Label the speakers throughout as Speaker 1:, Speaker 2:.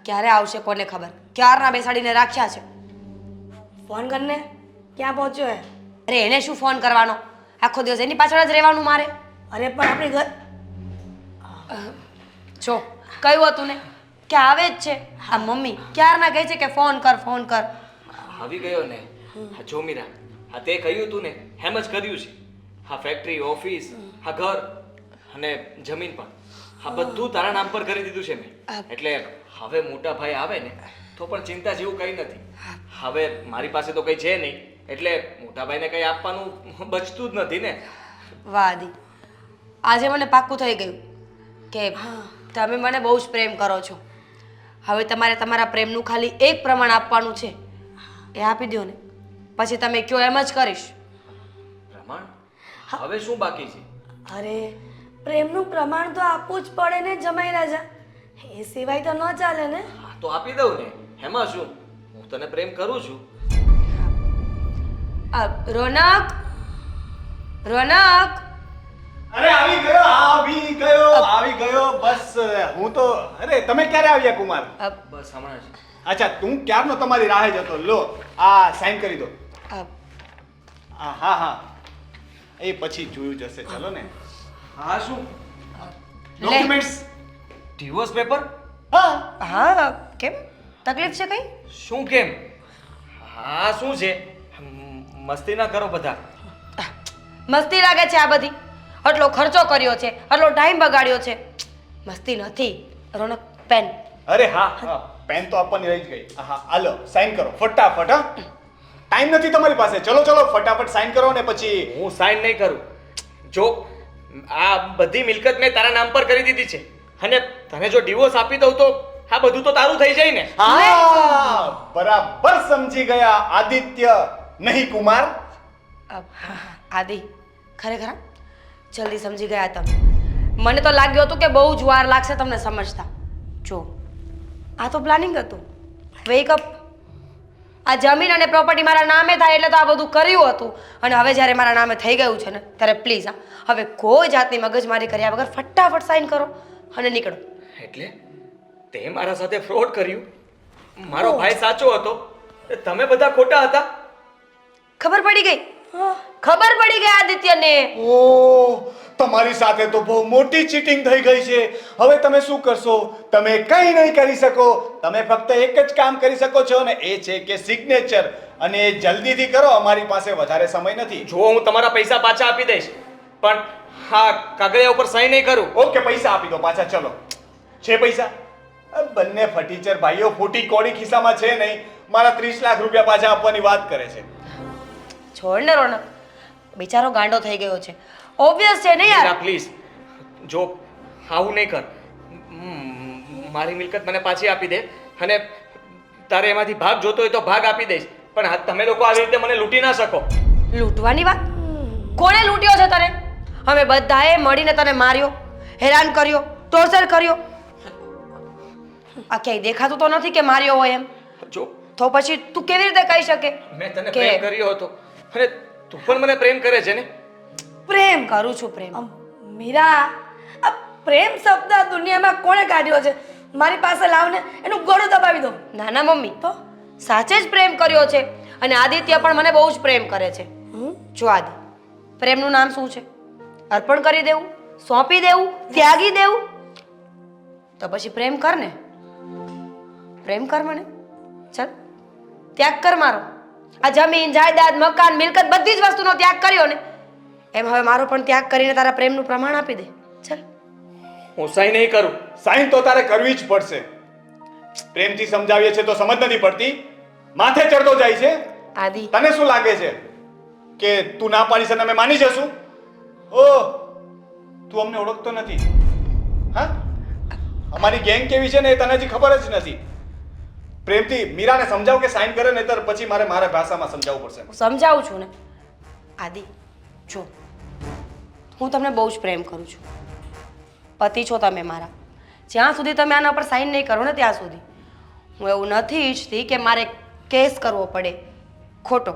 Speaker 1: ક્યારે આવશે કોને ખબર, ક્યારના બેસાડીને રાખ્યા છે.
Speaker 2: ફોન કરને ક્યાં પહોંચ્યો હે?
Speaker 1: અરે એને શું ફોન કરવાનો, આખો દિવસ એની પાછળ જ રહેવાનું મારે.
Speaker 2: અરે પણ આપણી ઘર
Speaker 1: જો કહ્યું હતું ને કે આવે જ છે. આ મમ્મી ક્યારના કહે છે કે ફોન કર ફોન કર.
Speaker 3: આવી ગયો ને. હા જો મીરા, હા તે કહ્યું તું ને એમ જ કર્યું છે. હા ફેક્ટરી, ઓફિસ, હા ઘર અને જમીન પણ, હા બધું તારા નામ પર કરી દીધું છે મેં. એટલે હવે મોટા ભાઈ આવે ને તો પણ ચિંતા જેવું કંઈ નથી. હવે મારી પાસે તો કંઈ છે નહીં, એટલે મોટા ભાઈને કંઈ આપવાનું બચતું જ નથી ને.
Speaker 1: વાહ દી, આજે મને પાક્કું થઈ ગયું કે તમે મને બહુ જ પ્રેમ કરો છો. હવે તમારે તમારા પ્રેમનું ખાલી એક પ્રમાણ આપવાનું છે, એ આપી દો ને, પછી તમે કયો એમ જ કરીશ.
Speaker 3: પ્રમાણ? હવે શું બાકી છે?
Speaker 2: અરે પ્રેમનું પ્રમાણ તો આપવું જ પડે ને જમાઈ રાજા, એ સિવાય તો ન ચાલે ને.
Speaker 3: હા તો આપી દઉં ને, એમાં શું, હું તને પ્રેમ કરું છું.
Speaker 1: રોનક, રોનક,
Speaker 4: અરે આવી ગયો બસ. હું તો અરે તમે ક્યારે આવ્યા કુમાર?
Speaker 3: બસ હમણાં જ.
Speaker 4: અચ્છા તું ક્યારનો તમારી રાહે જ હતો. લો આ સાઈન કરી દો. હા એ પછી જોયું જશે. ચલો ને.
Speaker 3: હા શું?
Speaker 4: ડોક્યુમેન્ટ્સ.
Speaker 3: Divorce paper?
Speaker 4: હા
Speaker 1: હા કેમ તકલીફ છે કઈ?
Speaker 3: શું કેમ? હા શું છે? મસ્તી ના કરો બધા.
Speaker 1: મસ્તી લાગે છે આ બધી? આટલો ખર્ચો કર્યો છે, આટલો ટાઈમ બગાડ્યો છે, મસ્તી નથી. રોનક પેન.
Speaker 4: અરે હા પેન તો આપવાની રહી જ ગઈ. હા હાલો સાઈન કરો ફટાફટ. હા ટાઈમ નથી તમારી પાસે. ચલો ફટાફટ સાઈન કરો ને પછી.
Speaker 3: હું સાઈન નહીં કરું. જો આ બધી મિલકત મેં તારા નામ પર કરી દીધી છે, અને તને જો ડિવોર્સ આપી દઉં તો આ બધું તો તારું થઈ જાય ને.
Speaker 4: હા બરાબર સમજી ગયા આદિત્ય, નહીં કુમાર.
Speaker 1: આદિ ખરેખર જલ્દી સમજી ગયા તમે. મને તો લાગ્યું હતું કે બહુ જ વાર લાગશે તમને સમજતા. જો આ તો પ્લાનિંગ હતું. વેકઅપ, આ જમીન અને પ્રોપર્ટી મારા નામે થાય એટલે તો આ બધું કર્યું હતું, અને હવે જ્યારે મારા નામે થઈ ગયું છે ને ત્યારે પ્લીઝ હવે કોઈ જાતની મગજમારી કર્યા વગર ફટાફટ સાઈન કરો અને નીકળો.
Speaker 3: એટલે તે મારા સાથે ફ્રોડ કર્યું? મારો ભાઈ સાચો હતો, તમે બધા ખોટા હતા?
Speaker 1: ખબર પડી ગઈ, ખબર પડી ગઈ આદિત્યને.
Speaker 4: ઓ તમારી સાથે તો બહુ મોટી ચીટિંગ થઈ ગઈ છે. હવે તમે શું કરશો? તમે કંઈ નહીં કરી શકો. તમે ફક્ત એક જ કામ કરી શકો છો ને, એ છે કે સિગ્નેચર, અને એ જલ્દીથી કરો. અમારી પાસે વધારે સમય નથી.
Speaker 3: જો હું તમારા પૈસા પાછા આપી દઈશ, પણ હા કાગળિયા ઉપર સહી નહીં કરું.
Speaker 4: ઓકે પૈસા આપી દો પાછા. ચલો છે પૈસા? બંને ફટીચર ભાઈઓ ફૂટી કોડી ખિસ્સામાં છે નહીં. મારા 30 લાખ રૂપિયા પાછા આપવાની વાત કરે છે.
Speaker 1: છોડ ને રોનક, બિચારો ગાંડો થઈ ગયો છે. ઓબ્વિયસ છે ને યાર.
Speaker 3: પ્લીઝ જો આવું નહીં કર. મારી મિલકત મને પાછી આપી દે, અને તારે એમાંથી ભાગ જોતો હોય તો ભાગ આપી દઈશ, પણ આ તમે લોકો આવી રીતે મને લૂંટી ના શકો.
Speaker 1: લૂંટવાની વાત? કોણે લૂંટ્યો છે તને? અમે બધાએ મળીને તને માર્યો, હેરાન કર્યો, ટોર્ચર કર્યો. આ ક્યાંય દેખાતું તો નથી કે માર્યો હોય એમ.
Speaker 3: જો
Speaker 1: તો પછી તું કેવી રીતે કહી શકે
Speaker 3: મેં તને
Speaker 1: કે
Speaker 3: પ્રેમ કર્યો હતો, અને તું પણ મને પ્રેમ કરે છે ને?
Speaker 1: પ્રેમ કરું છું? પ્રેમ
Speaker 2: મીરા, આ પ્રેમ શબ્દ આ દુનિયામાં કોણે કાઢ્યો છે? મારી પાસે લાવને એનું ગળું દબાવી દો.
Speaker 1: ના ના મમ્મી, તો સાચે જ પ્રેમ કર્યો છે, અને આદિત્ય પણ મને બહુ જ પ્રેમ કરે છે. જો આદિ, પ્રેમનું નામ શું છે? અર્પણ કરી દેવું, સોંપી દેવું, ત્યાગી દેવું. તો પછી પ્રેમ કર ને, પ્રેમ કર મને. ચાલ ત્યાગ કર મારો. આ જમીન જાયદાદ મકાન મિલકત બધી જ વસ્તુનો ત્યાગ કર્યો ને, એમ હવે મારો પણ ત્યાગ કરીને તારા પ્રેમનું પ્રમાણ આપી દે. ચાલ.
Speaker 3: હું સહી નહીં કરું.
Speaker 4: સાઈન તો તારે કરવી જ પડશે. પ્રેમથી સમજાવીએ છે તો સમજ નથી પડતી, માથે ચડતો જાય છે.
Speaker 1: આદિ,
Speaker 4: તને શું લાગે છે કે તું ના પાડીશ અને અમે માની જશું? ઓ તું અમને ઓળખતો નથી. હા અમારી ગેંગ કેવી છે ને એ તને હજી ખબર જ નથી. પ્રેમથી મીરાને સમજાવ કે સાઈન કરે, નહીતર પછી મારે મારા ભાષામાં સમજાવવું પડશે.
Speaker 1: હું સમજાવું છું ને આદિ. જો હું તમને બહુ જ પ્રેમ કરું છું, પતિ છો તમે મારા. જ્યાં સુધી તમે આના પર સાઈન નહીં કરો ને ત્યાં સુધી હું એવું નથી ઈચ્છતી કે મારે કેસ કરવો પડે ખોટો,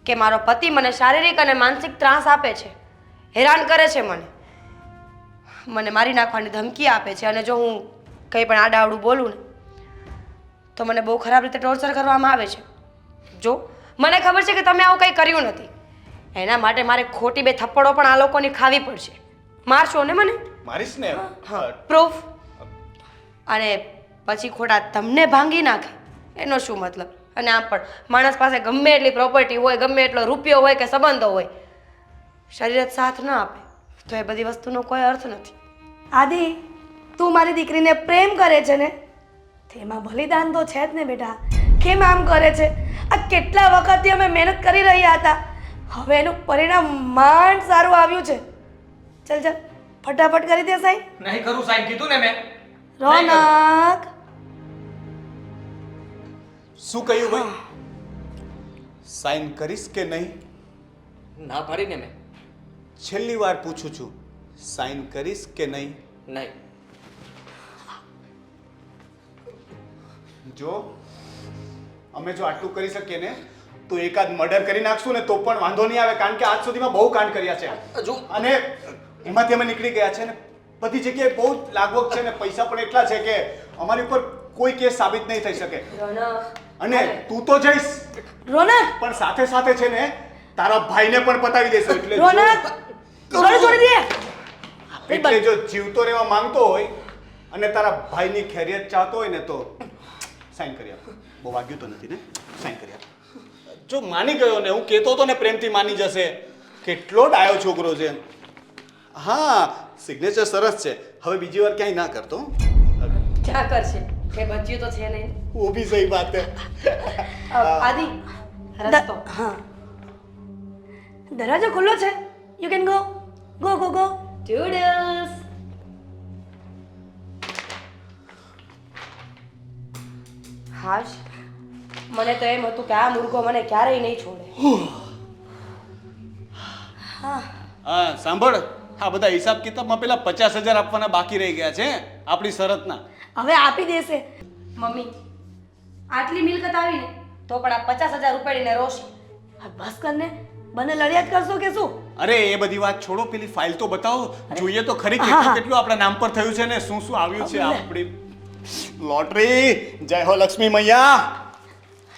Speaker 1: કે મારો પતિ મને શારીરિક અને માનસિક ત્રાસ આપે છે, હેરાન કરે છે, મને મારી નાખવાની ધમકી આપે છે, અને જો હું કંઈ પણ આડાવડું બોલું ને તો મને બહુ ખરાબ રીતે ટોર્ચર કરવામાં આવે છે. જો મને ખબર છે કે તમે આવું કંઈ કર્યું નથી, એના માટે મારે ખોટી 2 થપ્પડો પણ આ લોકોની ખાવી પડશે. મારશો ને મને?
Speaker 4: મારીશ ને?
Speaker 1: પ્રૂફ. અને પછી ખોટા તમને ભાંગી નાખે એનો શું મતલબ? અને આમ પણ માણસ પાસે ગમે એટલી પ્રોપર્ટી હોય, ગમે એટલો રૂપિયો હોય કે સંબંધો હોય, શરીર જ સાથ ન આપે તો એ બધી વસ્તુનો કોઈ અર્થ નથી.
Speaker 2: આદિ, તું મારી દીકરીને પ્રેમ કરે છે ને, તેમાં બલિદાન તો છે જ ને બેટા. કેમ આમ કરે છે? આ કેટલા વખતથી અમે મહેનત કરી રહ્યા હતા, હવે એનું પરિણામ માંડ સારું આવ્યું છે. ચાલ ચાલ ફટાફટ કરી દે સાઈન.
Speaker 3: નહીં કરું સાઈન, કીધું ને મેં.
Speaker 2: રોનક,
Speaker 4: શું કહ્યું ભાઈ? સાઈન કરીશ કે નહીં?
Speaker 3: ના પાડીને મેં.
Speaker 4: છેલ્લી વાર પૂછું છું, સાઈન કરીશ કે નહીં?
Speaker 3: નહીં.
Speaker 4: જો અમે જો આટલું કરી શકીએ ને તો એકાદ મર્ડર કરી નાખશું ને તો પણ વાંધો નહીં આવે, કારણ કે આજ સુધીમાં બહુ કાંડ કર્યા છે
Speaker 3: જો
Speaker 4: અને એમાંથી અમે નીકળી ગયા છે ને બધી જગ્યાએ બહુ જ લાગવગ છે ને પૈસા પણ એટલા છે કે અમારી ઉપર કોઈ કેસ સાબિત નહીં થઈ શકે. અને તું તો જઈશ
Speaker 2: રોનક,
Speaker 4: પણ સાથે સાથે છે ને તારા ભાઈને પણ પતાવી દેશો. એટલે
Speaker 2: રોનક, છોડી દે.
Speaker 4: એટલે જો જીવતો રહેવા માંગતો હોય અને તારા ભાઈની ખૈરિયત ચાહતો હોય ને તો સાઈન કરી આપ. બહુ વાગ્યું તો નથી ને? સાઈન કરી આપ. જો માની ગયો ને, હું કહેતો હતો ને પ્રેમથી માની જશે. કેટલો ડાયો છોકરો છે. હા, સિગ્નેચર સરસ છે. હવે બીજી વાર ક્યાંય ના કરતો.
Speaker 1: ક્યાં કરશે? કે બચ્યું તો છે નહીં.
Speaker 4: वो भी सही बात है.
Speaker 1: આદિ, રસ્તો.
Speaker 2: હા, દરવાજો ખુલ્લો છે. You can go go go go.
Speaker 1: Toodles. હાશ, મને તો એમ હતું કે આ મુર્ગો મને ક્યારેય નહીં છોડે.
Speaker 4: હા, સાંભળ, આ બધા હિસાબ કિતાબમાં પેલા 50,000 આપવાના બાકી રહી ગયા છે આપણી શરતના.
Speaker 2: હવે આપી દેશે.
Speaker 1: મમ્મી, આટલી મિલકત આવી ને તો પણ આ 50,000 ઉપાડીને રોશે.
Speaker 2: હા, બસ કરને. બંને લડ્યા જ કરશો કે શું?
Speaker 4: અરે એ બધી વાત છોડો, પેલી ફાઇલ તો બતાવો, જોઈએ તો ખરી કેટલું કેટલું આપણા નામ પર થયું છે ને શું શું આવ્યું છે આપણી લોટરી. જય હો લક્ષ્મી મૈયા.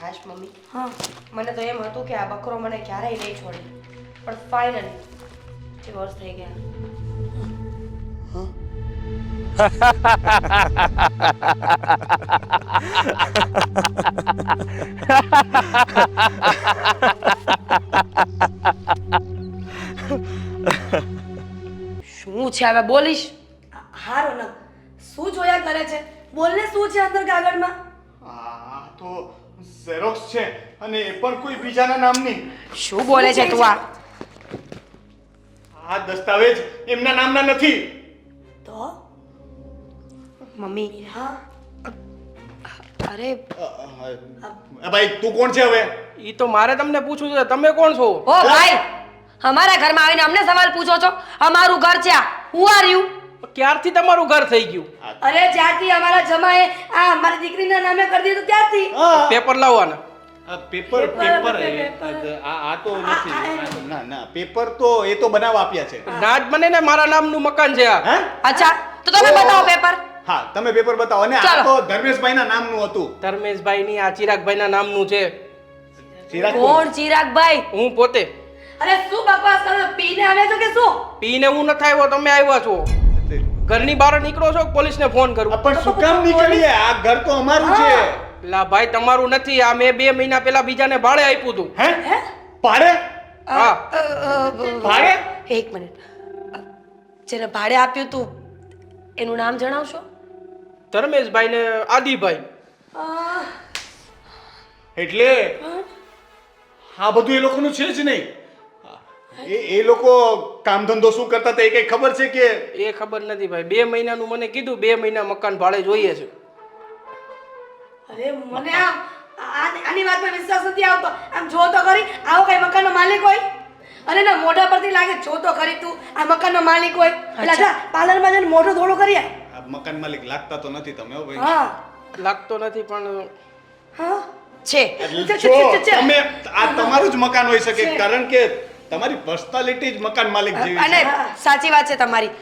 Speaker 1: હાશ મમ્મી,
Speaker 2: હા,
Speaker 1: મને તો એમ હતું કે આ બકરો મને ક્યારેય નહીં છોડે, પણ ફાઇનલી ડિવોર્સ થઈ ગયા. શું છે હવે બોલીશ?
Speaker 2: હા રોનક, શું જોયા કરે છે? બોલને, શું છે અંદર કાગળમાં?
Speaker 4: આ તો ઝેરોક્સ છે અને એ પણ કોઈ બીજાના નામની.
Speaker 1: શું બોલે છે તું?
Speaker 4: આ દસ્તાવેજ એમના નામના નથી.
Speaker 2: તો
Speaker 1: મમ્મી,
Speaker 2: હા,
Speaker 1: અરે
Speaker 4: ભાઈ તું કોણ છે હવે?
Speaker 5: ઈ તો મારે તમને પૂછવું છે, તમે કોણ છો?
Speaker 1: ઓ ભાઈ, અમારા ઘરમાં આવીને અમને સવાલ પૂછો છો? અમારું ઘર છે આ. Who are you?
Speaker 5: ક્યારથી તમારું ઘર થઈ ગયું?
Speaker 2: અરે જ્યારથી અમારા જમાએ આ અમારી દીકરીના નામે કરી દીધું ત્યારથી.
Speaker 5: પેપર લાવવાના.
Speaker 4: પેપર આ તો નથી. ના ના, પેપર તો એ તો બનાવ આપ્યા છે.
Speaker 5: ના જ બને ને, મારા નામનું મકાન છે આ.
Speaker 4: હે?
Speaker 1: અચ્છા, તો તમે બતાવો પેપર.
Speaker 4: હા, તમે પેપર બતાવો. અને આ
Speaker 1: ચાલો.
Speaker 4: તો ધર્મેશભાઈના નામનું હતું.
Speaker 5: ધર્મેશભાઈ ની, આ ચિરાગભાઈ ના નામનું છે.
Speaker 4: ચિરાગ
Speaker 1: કોણ? ચિરાગભાઈ?
Speaker 5: હું પોતે.
Speaker 2: અરે શું બકવાસ કરો છો? પીને આવ્યા છો કે શું?
Speaker 5: પીને હું નથી આવ્યો, તમે આવ્યા છો. ઘરની બહાર નીકળો છો, પોલીસને ફોન કરું.
Speaker 4: પણ શું કામ નીકળીએ? આ ઘર તો અમારું છે.
Speaker 5: લા ભાઈ, તમારું નથી. આ મેં 2 મહિના પહેલા બીજાને ભાડે આપ્યું હતું.
Speaker 4: હે? પાડે?
Speaker 5: હા.
Speaker 4: ભાડે?
Speaker 1: એક મિનિટ. જેને ભાડે આપ્યું તું એનું નામ જણાવશો?
Speaker 5: ધર્મેશભાઈ ને આદિભાઈ.
Speaker 4: એટલે આ બધું એ લોકોનું છે જ નહીં. એ લોકો કામ ધંધો શું કરતા હતા એ કઈ ખબર છે કે?
Speaker 5: એ ખબર નથી ભાઈ. 2 મહિનાનું મને કીધું, 2 મહિના મકાન ભાડે જોઈએ છે.
Speaker 2: અરે મને આની વાતમાં વિશ્વાસ નથી આવતો. આમ જો તો ખરી, આવો કઈ મકાનનો માલિક હોય? અને ના મોઢા પરથી લાગે, જો તો ખરી તું આ મકાનનો માલિક હોય. એટલે જા પાર્લરમાં જઈને મોઢું થોડું કરી આય.
Speaker 4: આ મકાન માલિક લાગતા તો નથી તમે હો ભાઈ.
Speaker 2: હા
Speaker 5: લાગતો નથી પણ
Speaker 2: હા
Speaker 1: છે.
Speaker 4: જો તમે આ તમારું જ મકાન હોઈ શકે, કારણ કે તમારી પર્સનાલિટી જ મકાન માલિક જેવી છે.
Speaker 1: અને સાચી વાત છે તમારી.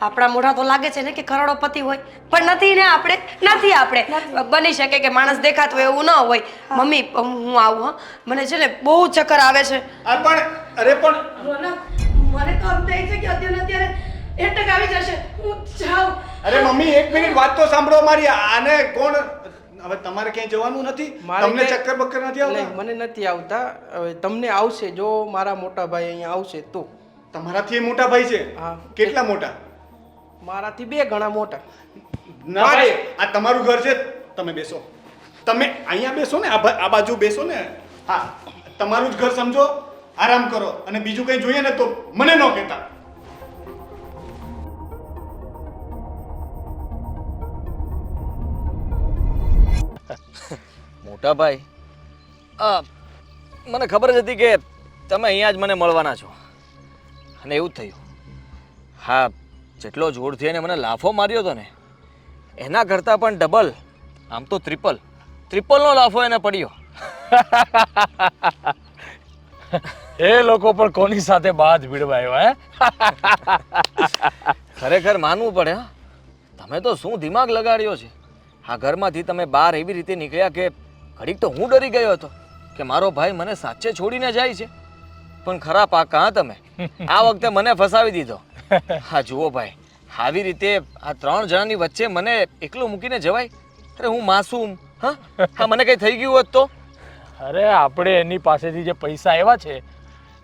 Speaker 1: આપણા મોઢા તો લાગે છે ને કે કરોડોપતિ હોય, પણ નથી ને આપણે બની શકે કે માણસ દેખાતો હોય એવું ન હોય. મમ્મી હું આવું હા, મને છે ને બહુ ચક્કર આવે છે.
Speaker 2: રોનક, મને તો એમ થાય છે કે અત્યારે એટક આવી જશે. હું જાઉં.
Speaker 4: અરે મમ્મી એક મિનિટ વાત તો સાંભળો મારી. આને કોણ હવે તમારે ક્યાંય જવાનું નથી? તમને ચક્કર બક્કર નથી આવતા?
Speaker 5: નહીં, મને નથી આવતા. હવે તમને આવશે જો મારા મોટા ભાઈ અહીંયા આવશે તો.
Speaker 4: તમારાથી મોટા ભાઈ છે?
Speaker 5: હા.
Speaker 4: કેટલા મોટા?
Speaker 5: મારાથી 2 ગણા મોટા.
Speaker 4: ના ભાઈ, આ તમારું ઘર છે. તમે બેસો, તમે અહીંયા બેસો ને, આ બાજુ બેસો ને. હા, તમારું જ ઘર સમજો, આરામ કરો, અને બીજું કંઈ જોઈએ ને તો મને ન કહેતા.
Speaker 3: મોટા ભાઈ, મને ખબર જ હતી કે તમે અહીંયા જ મને મળવાના છો, અને એવું જ થયું. હા, જેટલો જોરથી એને મને લાફો માર્યો હતો ને એના કરતાં પણ ડબલ, આમ તો ટ્રિપલનો લાફો એને પડ્યો.
Speaker 6: એ લોકો પણ કોની સાથે બાજ ભીડવાયો હે?
Speaker 3: ખરેખર માનવું પડે. હા, તમે તો શું દિમાગ લગાડ્યો છે. આ ઘરમાંથી તમે બહાર એવી રીતે નીકળ્યા કે ઘડીક તો હું ડરી ગયો હતો કે મારો ભાઈ મને સાચે છોડીને જાય છે. પણ ખરા પાકા હા તમે આ વખતે મને ફસાવી દીધો. હા જુઓ ભાઈ, આવી રીતે આ 3 જણાની વચ્ચે મને એકલું મૂકીને જવાય? અરે હું માસૂમ. હા, મને કંઈ થઈ ગયું હોત તો?
Speaker 6: અરે આપણે એની પાસેથી જે પૈસા આવ્યા છે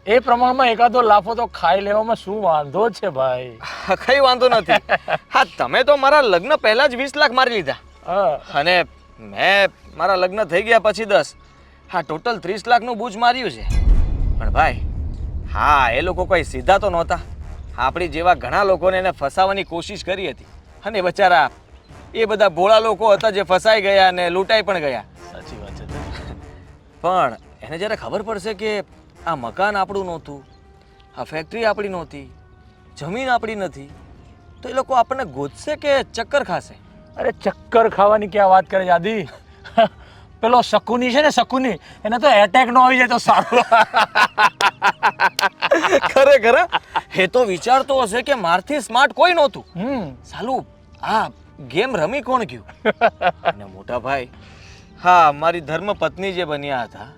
Speaker 6: એ પ્રમાણમાં એકાદો લાફો તો ખાઈ લેવામાં શું વાંધો છે ભાઈ?
Speaker 3: કઈ વાંધો નથી. હા, તમે તો મારા લગ્ન પહેલા જ 20 લાખ મારી લીધા, અને મેં મારા લગ્ન થઈ ગયા પછી 10. હા, ટોટલ 30 લાખનું બૂજ માર્યું છે. પણ ભાઈ, હા, એ લોકો કોઈ સીધા તો નહોતા. આપણી જેવા ઘણા લોકોને એને ફસાવવાની કોશિશ કરી હતી, અને બચારા એ બધા ભોળા લોકો હતા જે ફસાઈ ગયા અને લૂંટાઈ પણ ગયા.
Speaker 6: સાચી વાત છે.
Speaker 3: પણ એને જ્યારે ખબર પડશે કે આ મકાન આપણું નહોતું, આ ફેક્ટરી આપણી નહોતી, જમીન આપણી નથી, તો એ લોકો આપણને ગોતશે કે ચક્કર ખાશે?
Speaker 6: અરે ચક્કર ખાવાની ક્યાં વાત કરે છે આદિ? પેલો શકુની છે ને, શકુની, એને તો એટેક નો આવી જાય તો સારું.
Speaker 3: ખરેખર એ તો વિચારતો હશે કે મારથી સ્માર્ટ કોઈ નહોતું. સાલું આ ગેમ રમી કોણ ગયું? અને મોટા ભાઈ, હા, મારી ધર્મ પત્ની જે બન્યા હતા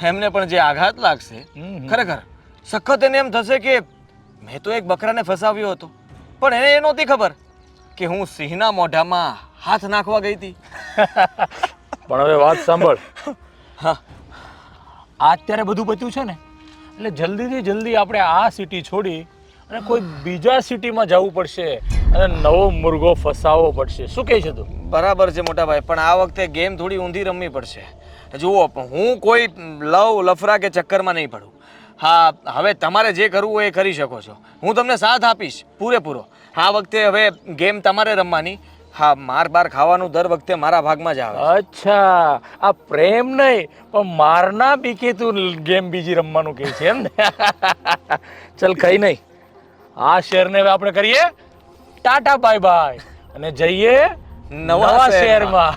Speaker 3: એમને પણ જે આઘાત લાગશે, ખરેખર સખત એને એમ થશે કે મેં તો એક બકરાને ફસાવ્યો હતો, પણ એને એ નહોતી ખબર કે હું સિંહના મોઢામાં હાથ નાખવા ગઈ હતી.
Speaker 6: પણ હવે વાત સાંભળ.
Speaker 3: હા,
Speaker 6: અત્યારે બધું બચ્યું છે ને, એટલે જલ્દીથી જલ્દી આપણે આ સિટી છોડી અને કોઈ બીજા સિટીમાં જવું પડશે અને નવો મુર્ગો ફસાવવો પડશે. શું કહે છે તું?
Speaker 3: બરાબર છે મોટા ભાઈ, પણ આ વખતે ગેમ થોડી ઊંધી રમવી પડશે. જુઓ, હું કોઈ લફરા કે ચક્કરમાં નહીં પડું. હા, હવે તમારે જે કરવું હોય એ કરી શકો છો, હું તમને સાથ આપીશ પૂરેપૂરો. આ વખતે હવે ગેમ તમારે રમવાની. હા, માર બાર ખાવાનું દર વખતે મારા ભાગમાં જ આવે.
Speaker 6: અચ્છા, આ પ્રેમ નહીં પણ મારના બીકે તું ગેમ બીજી રમવાનું કહે છે એમ ને? ચલ કઈ નહીં, આ શહેરને હવે આપણે કરીએ ટાટા બાય બાય અને જઈએ નવા શહેરમાં.